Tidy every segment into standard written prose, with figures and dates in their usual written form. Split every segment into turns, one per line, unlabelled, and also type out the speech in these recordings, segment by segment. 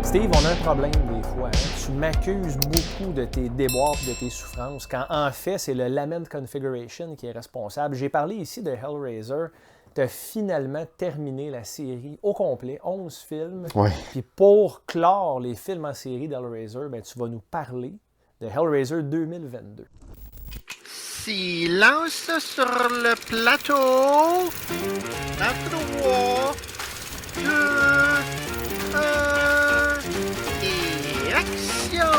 Steve, on a un problème des fois. Hein? Tu m'accuses beaucoup de tes déboires et de tes souffrances, quand en fait, c'est le Lament Configuration qui est responsable. J'ai parlé ici de Hellraiser. Tu as finalement terminé la série au complet, 11 films.
Ouais.
Puis pour clore les films en série d'Hellraiser, ben, tu vas nous parler de Hellraiser 2022.
Silence sur le plateau. À 3, 2, 1, et action!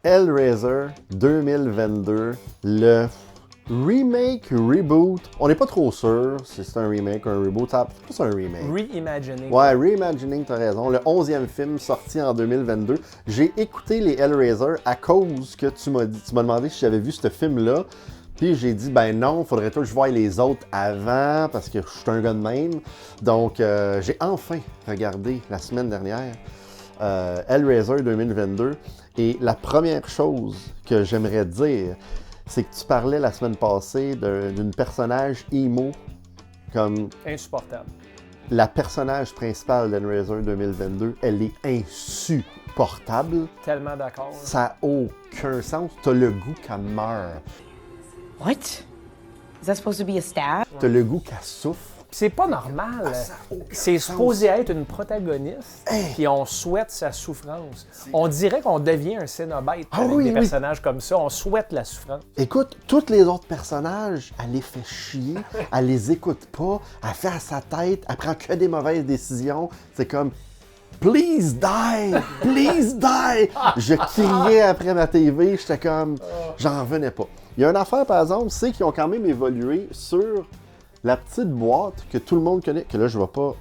Hellraiser 2022, le remake, reboot, on n'est pas trop sûr si c'est un remake ou un reboot, c'est plus un remake.
Reimagining.
Ouais, Reimagining, t'as raison. Le 11e film sorti en 2022. J'ai écouté les Hellraiser à cause que tu m'as demandé si j'avais vu ce film-là. Puis j'ai dit, ben non, faudrait que je voie les autres avant parce que je suis un gars de même. Donc, j'ai enfin regardé la semaine dernière Hellraiser 2022. Et la première chose que j'aimerais dire, c'est que tu parlais la semaine passée d'une personnage emo comme...
Insupportable.
La personnage principale d'Hellraiser 2022, elle est insupportable.
Tellement d'accord.
Ça n'a aucun sens. T'as le goût qu'elle meurt.
What? Is that supposed to be a stab?
T'as le goût qu'elle souffre.
C'est pas normal. C'est supposé être une protagoniste, puis on souhaite sa souffrance. On dirait qu'on devient un Cénobite avec des personnages comme ça. On souhaite la souffrance.
Écoute, tous les autres personnages, elle les fait chier, elle les écoute pas, elle fait à sa tête, elle prend que des mauvaises décisions. C'est comme Please die! Please die! Je criais après ma TV, j'étais comme j'en revenais pas. Il y a une affaire, par exemple, c'est qu'ils ont quand même évolué sur la petite boîte que tout le monde connaît, que là, je vois pas.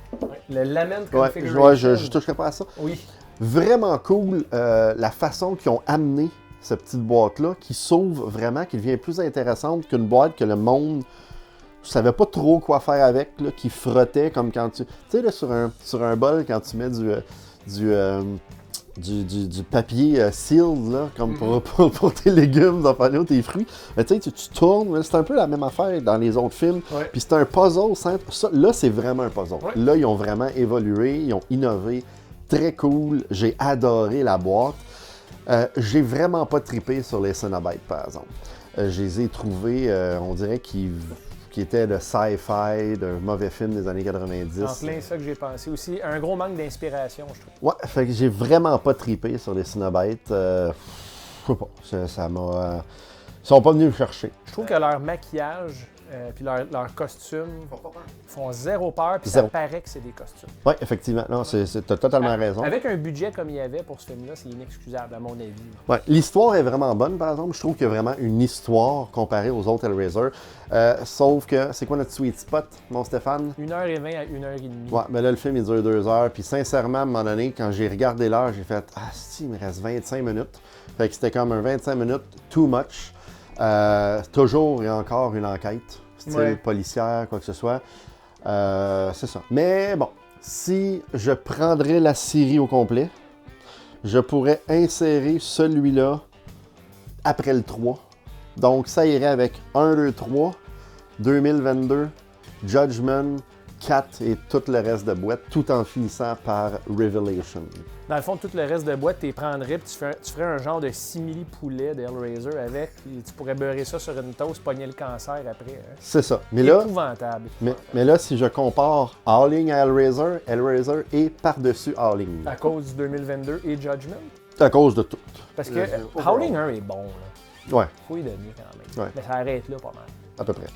Le Lament
Ouais,
Configuration.
je toucherai pas à ça.
Oui.
Vraiment cool la façon qu'ils ont amené cette petite boîte-là, qui s'ouvre vraiment, qui devient plus intéressante qu'une boîte que le monde ne savait pas trop quoi faire avec, là, qui frottait comme quand tu... Tu sais, là, sur un bol, quand tu mets du papier sealed, là, comme pour tes légumes, tes fruits. Mais tu sais, tu tournes, c'est un peu la même affaire dans les autres films.
Ouais.
Puis c'est un puzzle. Ça, là, c'est vraiment un puzzle.
Ouais.
Là, ils ont vraiment évolué, ils ont innové. Très cool. J'ai adoré la boîte. J'ai vraiment pas trippé sur les Cenobites, par exemple. Je les ai trouvés, on dirait qu'ils étaient de sci-fi, d'un mauvais film des années 90.
En plein ça que j'ai pensé aussi. Un gros manque d'inspiration, je trouve.
Ouais, fait que j'ai vraiment pas trippé sur les Cenobites. Je sais pas, ça m'a... Ils sont pas venus me chercher.
Je trouve que leur maquillage puis leur costume font zéro peur, puis
Zéro.
ça paraît que c'est des costumes.
Oui, effectivement. Non, t'as totalement raison.
Avec un budget comme il y avait pour ce film-là, c'est inexcusable, à mon avis.
Ouais, l'histoire est vraiment bonne, par exemple. Je trouve qu'il y a vraiment une histoire comparée aux autres Hellraiser. Sauf que, c'est quoi notre sweet spot, mon Stéphane?
1h20 à 1h30.
Ouais, mais là, le film, il dure 2 heures. Puis sincèrement, à un moment donné, quand j'ai regardé l'heure, j'ai fait « Ah, si, il me reste 25 minutes. » Fait que c'était comme un 25 minutes too much. Toujours et encore une enquête, style policière, quoi que ce soit. C'est ça. Mais bon, si je prendrais la série au complet, je pourrais insérer celui-là après le 3. Donc, ça irait avec 1, 2, 3, 2022, Judgment, 4 et tout le reste de boîte, tout en finissant par Revelation.
Dans le fond, tout le reste de boîte, tu les prendrais, puis tu ferais un genre de simili-poulet d'Hellraiser avec, puis tu pourrais beurrer ça sur une toast, pogner le cancer après. Hein.
C'est ça. Mais là,
épouvantable.
mais là, si je compare Howling à Hellraiser, Hellraiser est par-dessus Howling.
À cause du 2022 et Judgment.
À cause de tout.
Parce que Howling 1 est bon, là.
Ouais,
Faut y donner quand même.
Ouais.
Mais ça arrête là pas mal.
à peu près.